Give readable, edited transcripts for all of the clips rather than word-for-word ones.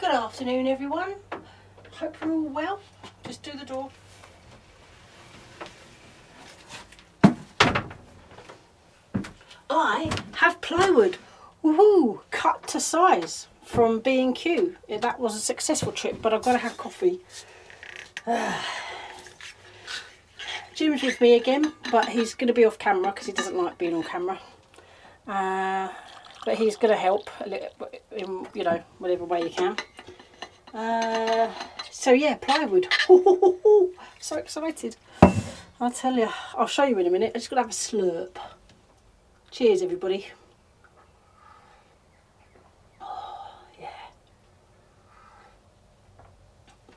Good afternoon, everyone. Hope you're all well. Just do the door. I have plywood, woohoo, cut to size from B&Q. Yeah, that was a successful trip, but I've got to have coffee. Jim's with me again, but he's going to be off camera because he doesn't like being on camera. But he's going to help a little, in, you know, whatever way he can. So yeah, plywood. So excited. I'll tell you. I'll show you in a minute. I just got to have a slurp. Cheers, everybody. Oh, yeah.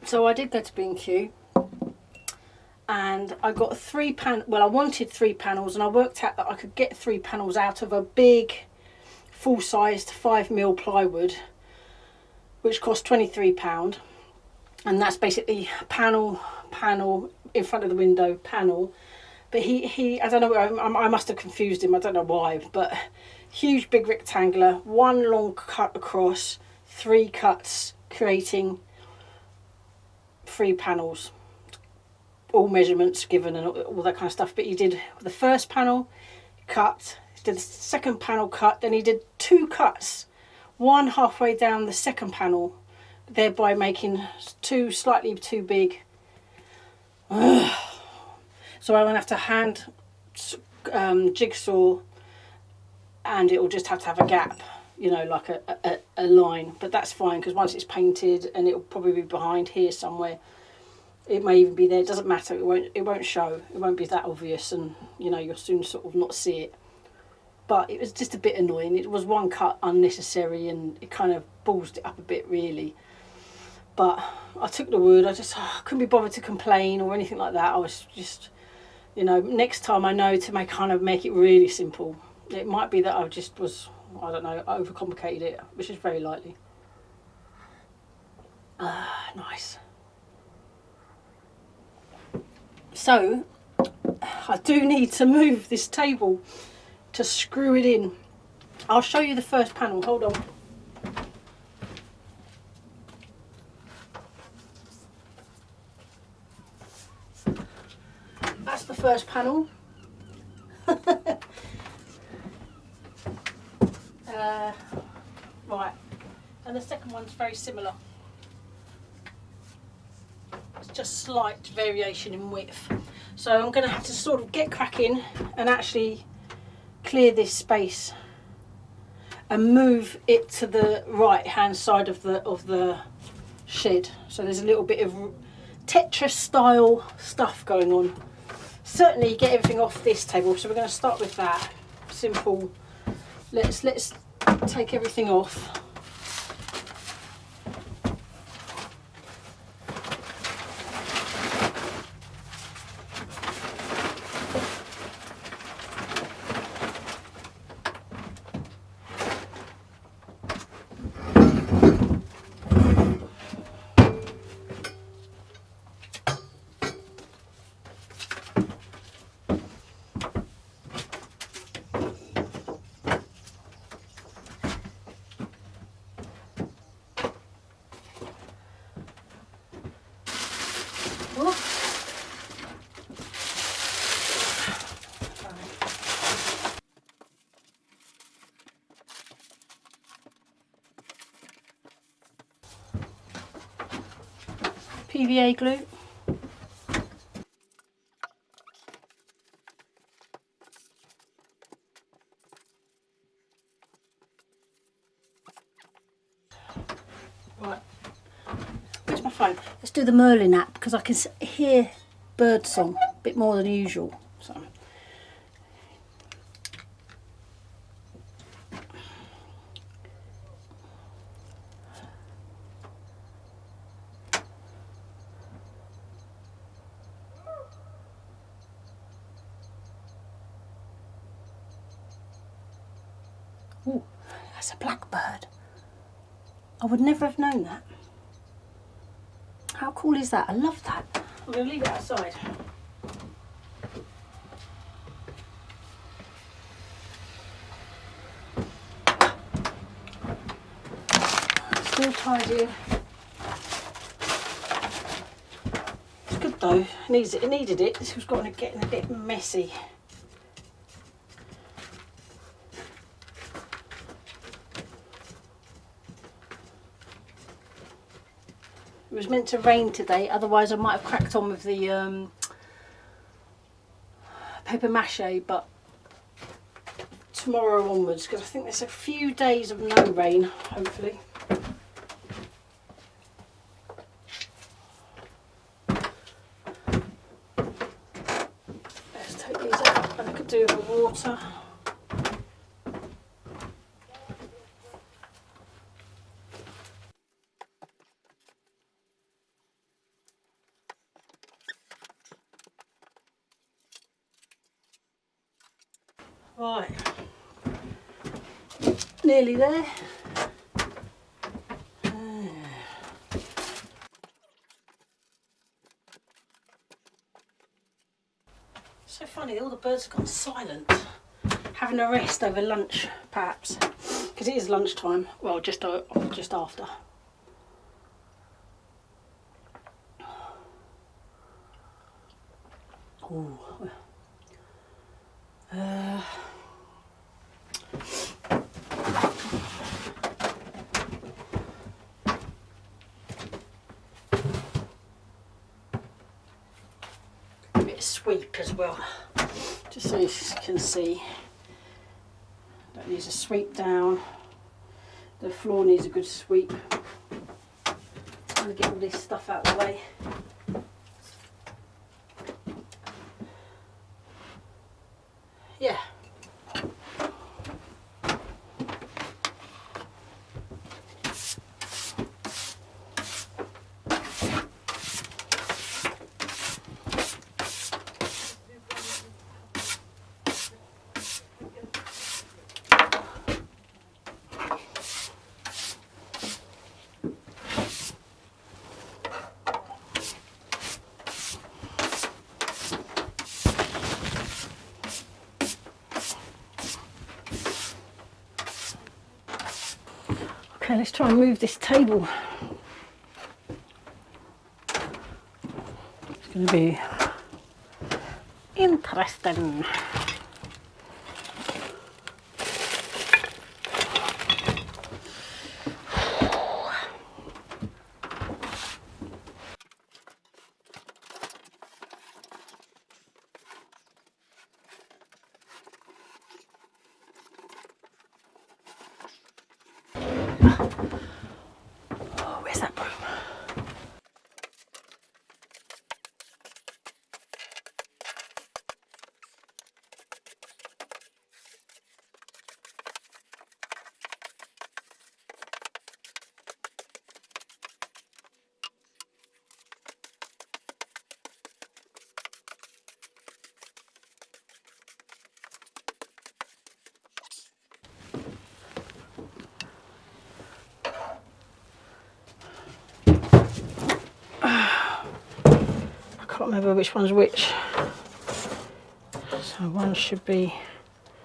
So I did go to B&Q. And I got 3 panels. Well, I wanted 3 panels, and I worked out that I could get 3 panels out of a big, full-sized 5mm plywood, which cost £23. And that's basically panel in front of the window, panel. But he I don't know, I must have confused him, I don't know why, but huge big rectangular, 1 long cut across, 3 cuts, creating 3 panels. All measurements given and all that kind of stuff. But he did the first panel cut, he did the second panel cut, then he did 2 cuts, one halfway down the second panel, thereby making 2 slightly too big. So I'm going to have to hand jigsaw, and it will just have to have a gap, you know, like a line. But that's fine, because once it's painted, and it will probably be behind here somewhere. It may even be there. It doesn't matter. It won't show. It won't be that obvious, and you know, you'll soon sort of not see it. But it was just a bit annoying. It was 1 cut unnecessary, and it kind of ballsed it up a bit, really. But I took the wood. I couldn't be bothered to complain or anything like that. I was just, you know, next time I know to make it really simple. It might be that I just was, I don't know, overcomplicated it, which is very likely. Nice. So I do need to move this table to screw it in. I'll show you the first panel. Hold on. That's the first panel. Right, and the second one's very similar. It's just slight variation in width. So I'm going to have to sort of get cracking and actually clear this space and move it to the right hand side of the shed. So there's a little bit of Tetris style stuff going on. Certainly get everything off this table, so we're going to start with that. Simple. Let's take everything off. PVA glue. Right, where's my phone? Let's do the Merlin app, because I can hear bird song a bit more than usual. So. Ooh, that's a blackbird. I would never have known that. How cool is that? I love that. I'm going to leave it outside. Still tidy. though. It needed it. This was getting a bit messy. It was meant to rain today, otherwise I might have cracked on with the paper mache, but tomorrow onwards, because I think there's a few days of no rain, hopefully. Let's take these out, and I could do with the water. Right, nearly there. So funny, all the birds have gone silent. Having a rest over lunch, perhaps, because it is lunchtime. Well, just after. Ooh. A bit of sweep as well, just so you can see. That needs a sweep down. The floor needs a good sweep. I'm going to get all this stuff out of the way. Yeah. Okay, let's try and move this table. It's going to be interesting. Oh, where's that broom? I can't remember which one's which. So one should be,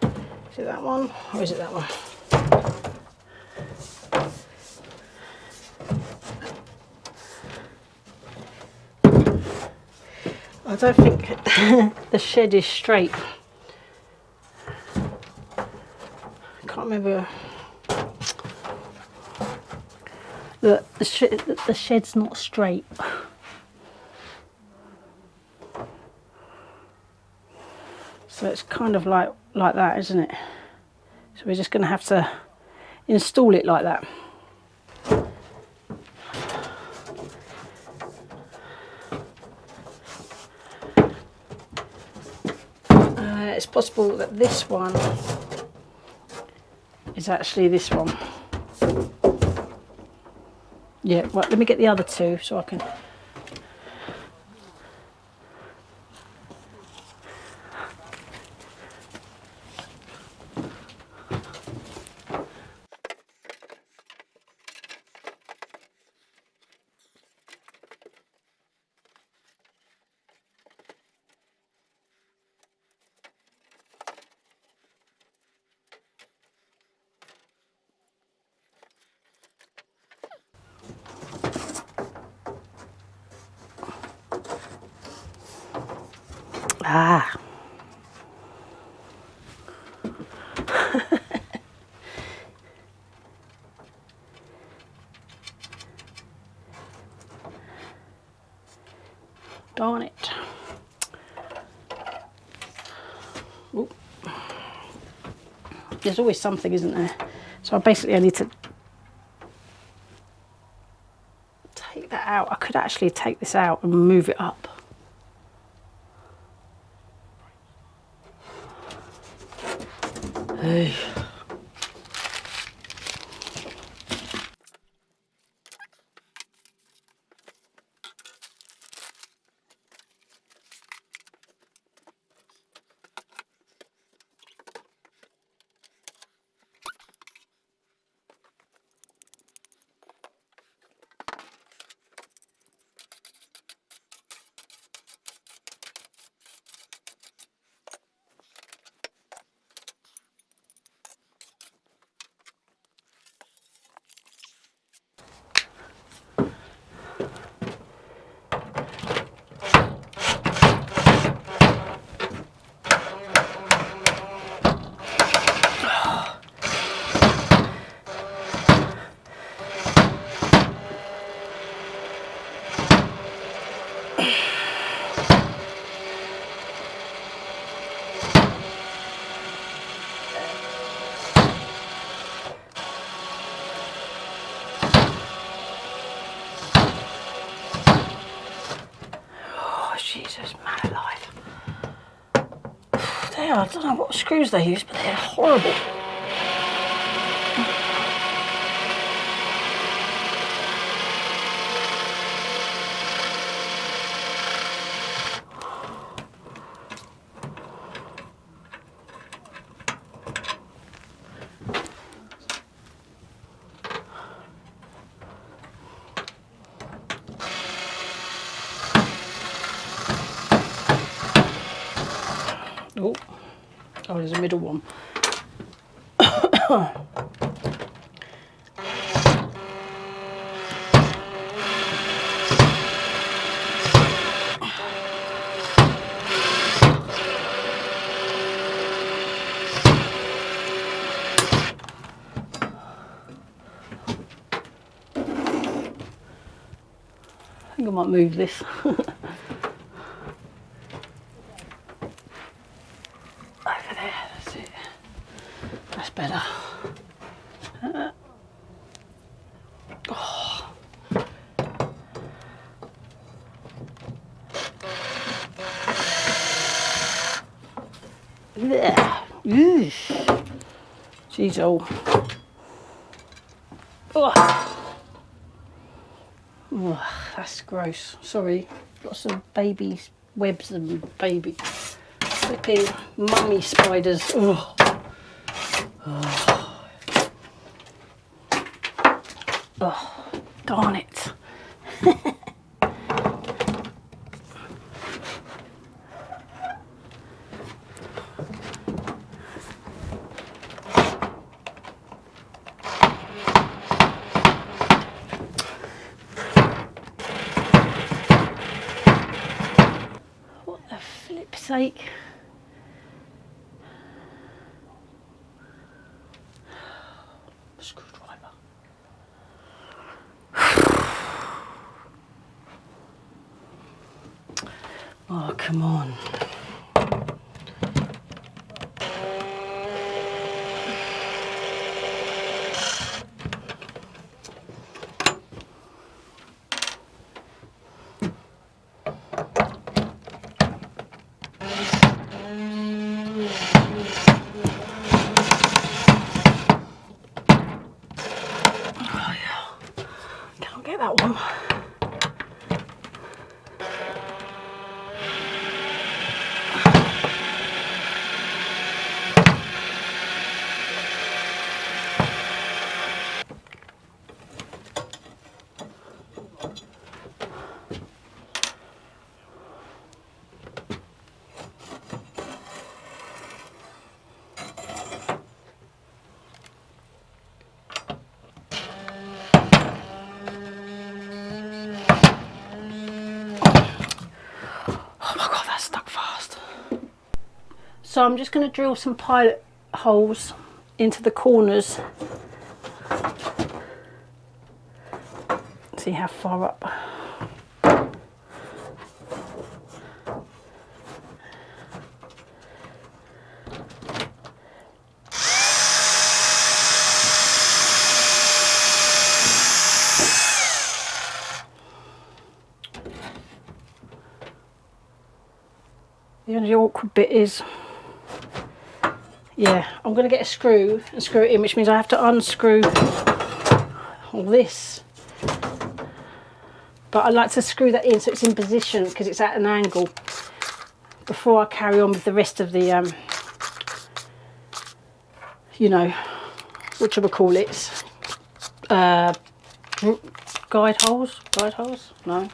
is it that one or is it that one? I don't think the shed is straight. I can't remember. Look, the shed's not straight. So it's kind of like that, isn't it? So we're just going to have to install it like that. It's possible that this one is actually this one. Yeah, well, let me get the other two so I can... Ah. Darn it. Ooh. There's always something, isn't there? So I need to take that out. I could actually take this out and move it up. Hey. Jesus, man alive. They are, I don't know what screws they use, but they're horrible. Oh, there's a middle one. I think I might move this. Over there, that's it. That's better. Oh. There. Jeez, oh. Oh, that's gross. Sorry. Lots of baby webs and baby flipping mummy spiders. Oh. Oh. Oh, darn it. What the flip's sake? Screwdriver. Oh, come on. Get that one. So I'm just going to drill some pilot holes into the corners. See how far up. The only awkward bit is, yeah, I'm going to get a screw and screw it in, which means I have to unscrew all this. But I like to screw that in so it's in position because it's at an angle before I carry on with the rest of the, you know, whatchamacallits, guide holes? Guide holes? No,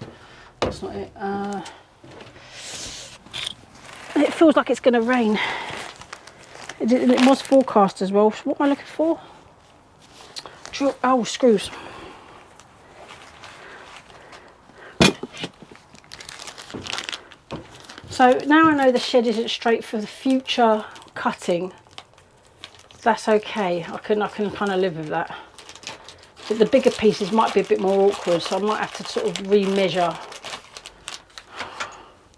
that's not it. It feels like it's going to rain. It was forecast as well. What am I looking for? Oh, screws. So now I know the shed isn't straight for the future cutting. That's okay. I can kind of live with that. But the bigger pieces might be a bit more awkward, so I might have to sort of re-measure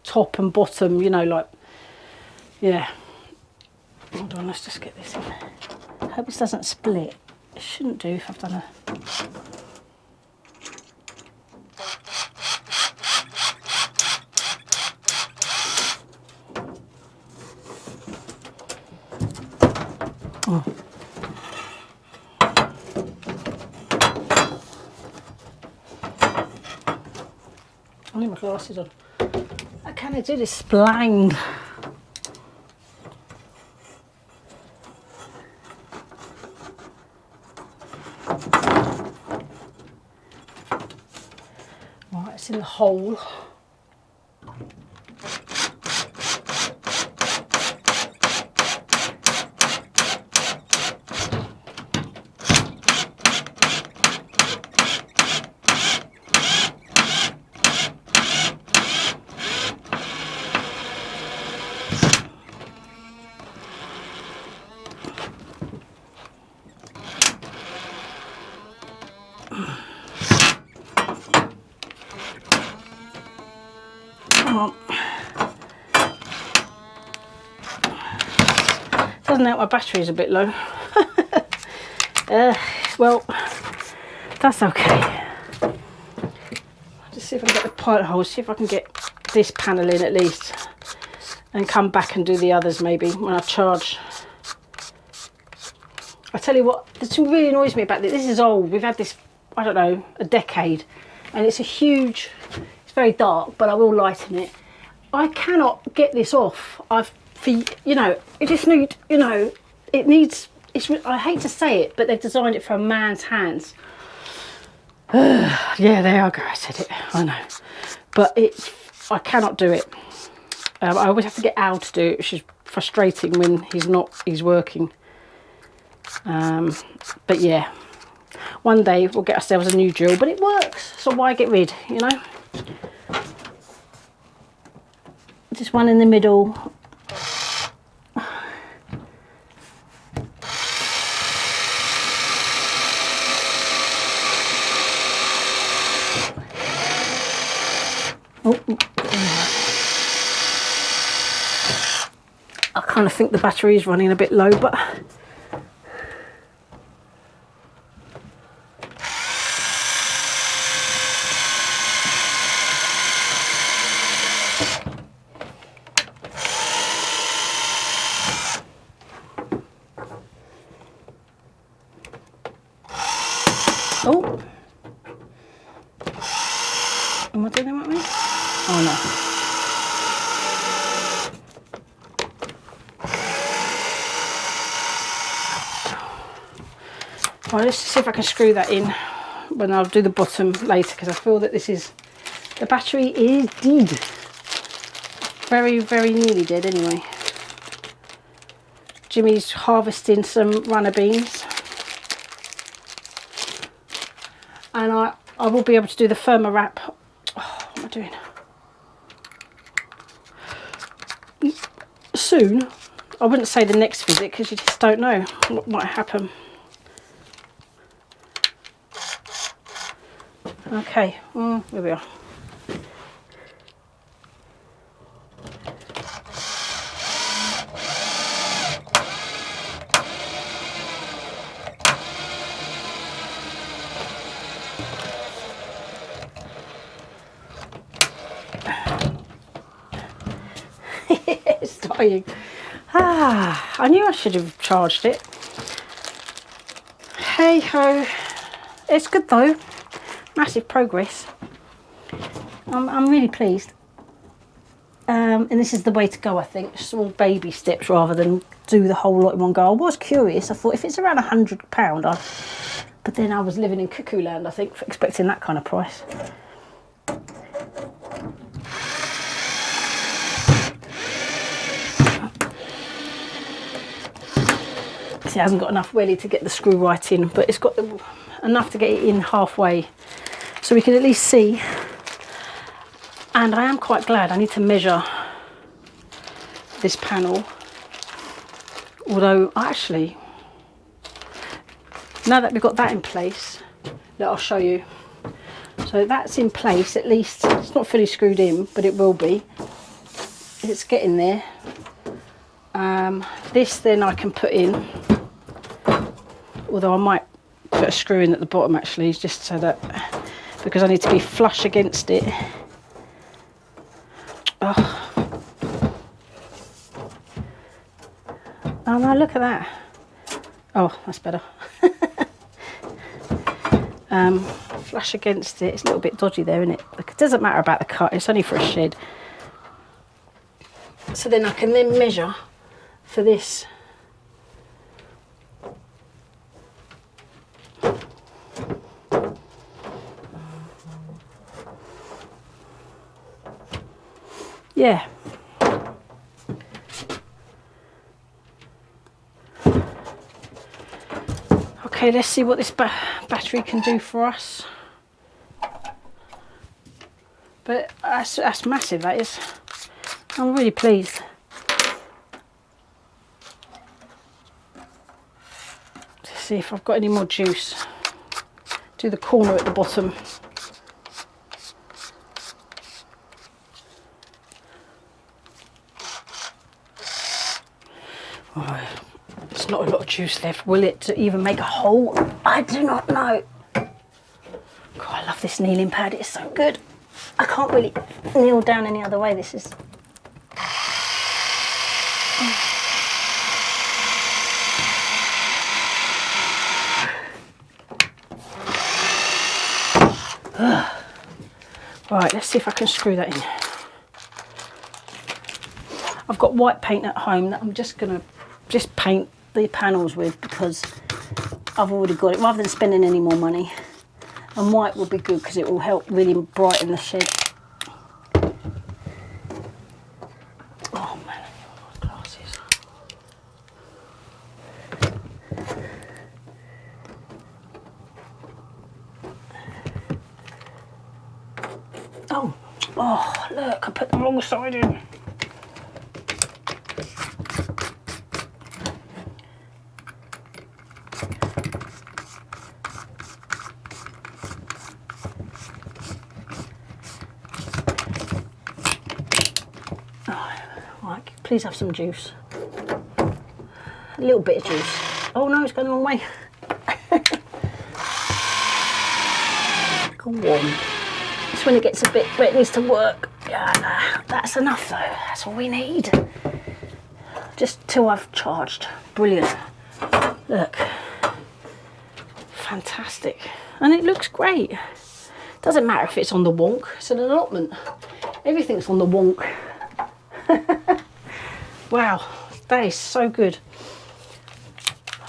top and bottom, you know, like, yeah. Hold on, let's just get this in. I hope this doesn't split. It shouldn't do if I've done a... Oh. I need my glasses on. How can I do this blind? Right, it's in the hole. Come on. Doesn't help my battery's a bit low. Well, that's okay. Just see if I can get the pilot holes, see if I can get this panel in at least, and come back and do the others maybe when I charge. I tell you what, this really annoys me about this. This is old. We've had this, I don't know, a decade, and it's a huge, it's very dark, but I will lighten it. I cannot get this off. You know, it just need, you know, it needs, I hate to say it, but they've designed it for a man's hands. Yeah, there I go, I said it, I know. But I cannot do it. I always have to get Al to do it, which is frustrating when he's working. But yeah, one day we'll get ourselves a new drill, but it works, so why get rid, you know? Just one in the middle. Oh, I kind of think the battery is running a bit low, but oh, am I doing that right? Oh no. Right, let's see if I can screw that in when I'll do the bottom later, because I feel that the battery is dead. Very, very nearly dead anyway. Jimmy's harvesting some runner beans. And I will be able to do the firmer wrap. Oh, what am I doing? Soon. I wouldn't say the next visit because you just don't know what might happen. Okay, here we are. It's dying. I knew I should have charged it. Hey ho. It's good though. Massive progress. I'm really pleased. And this is the way to go, I think. Small baby steps rather than do the whole lot in one go. I was curious. I thought if it's around £100, but then I was living in cuckoo land, I think, for expecting that kind of price. See, it hasn't got enough welly to get the screw right in, but it's got enough to get it in halfway, so we can at least see. And I am quite glad. I need to measure this panel, although actually, now that we've got that in place, I'll show you. So that's in place, at least. It's not fully screwed in, but it will be. It's getting there. This then I can put in, although I might put a screw in at the bottom actually, just so that, because I need to be flush against it. Oh no, look at that. Oh, that's better. Flush against it. It's a little bit dodgy there, isn't it? It doesn't matter about the cut, it's only for a shed. So then I can then measure for this. Yeah. Okay, let's see what this battery can do for us. But that's massive, that is. I'm really pleased. Let's see if I've got any more juice. Do the corner at the bottom. Oh, there's not a lot of juice left. Will it even make a hole? I do not know. God, I love this kneeling pad. It's so good. I can't really kneel down any other way. This is... Right, let's see if I can screw that in. I've got white paint at home that I'm just going to paint the panels with because I've already got it, rather than spending any more money. And white will be good because it will help really brighten the shed. Oh man, I need my glasses. Oh, look, I put the wrong side in. Right, please have some juice. A little bit of juice. Oh no, it's going the wrong way. Go on. It's when it gets a bit where it needs to work. Yeah, that's enough though. That's all we need. Just till I've charged. Brilliant. Look. Fantastic. And it looks great. Doesn't matter if it's on the wonk. It's an allotment. Everything's on the wonk. Wow, that is so good.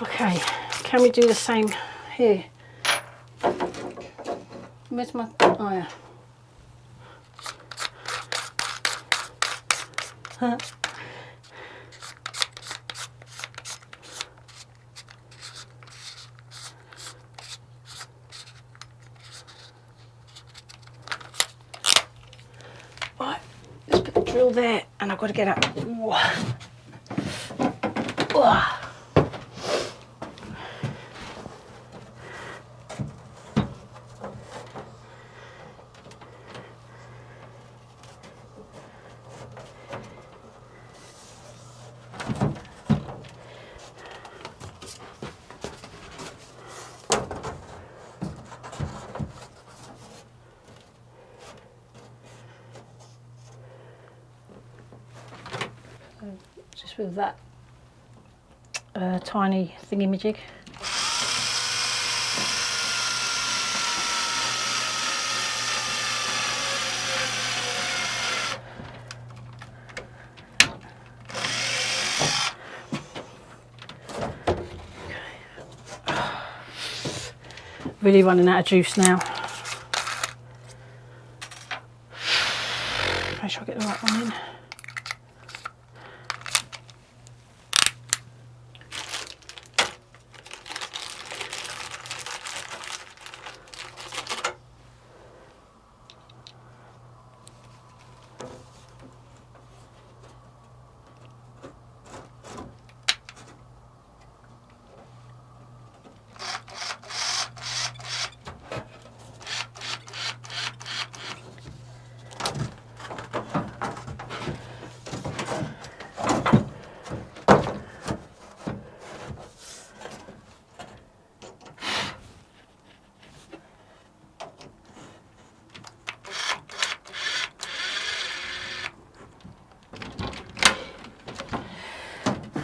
Okay, can we do the same here? Where's my... oh yeah. Huh. Right, let's put the drill there, and I've got to get out. Ugh. Just with that tiny thingy-majig. Really running out of juice now. Make sure I get the right one in.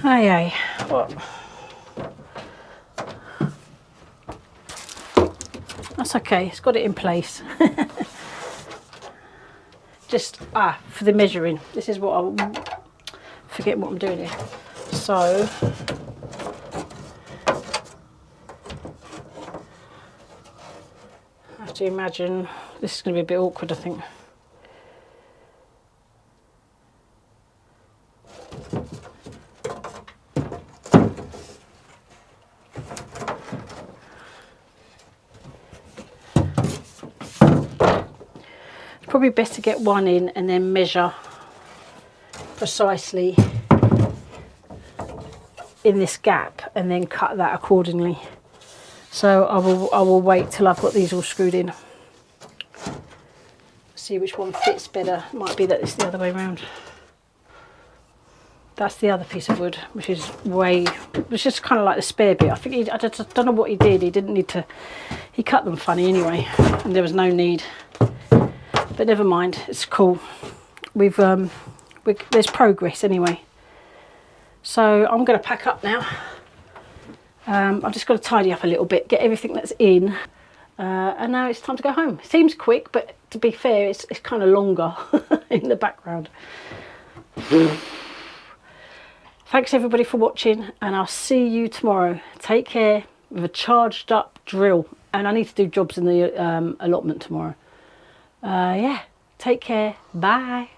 Aye, what? That's okay, it's got it in place. Just, for the measuring, this is what I'm forgetting what I'm doing here. So, I have to imagine, this is going to be a bit awkward, I think. Probably best to get one in and then measure precisely in this gap and then cut that accordingly. So I will wait till I've got these all screwed in. See which one fits better. It might be that it's the other way around. That's the other piece of wood, which is just kind of like the spare bit. I think I don't know what he did. He didn't need to. He cut them funny anyway, and there was no need. But never mind, it's cool. There's progress anyway. So I'm going to pack up now. I've just got to tidy up a little bit, get everything that's in, and now it's time to go home. It seems quick, but to be fair, it's kind of longer in the background. Thanks everybody for watching, and I'll see you tomorrow. Take care with a charged up drill, and I need to do jobs in the allotment tomorrow. Yeah, take care. Bye.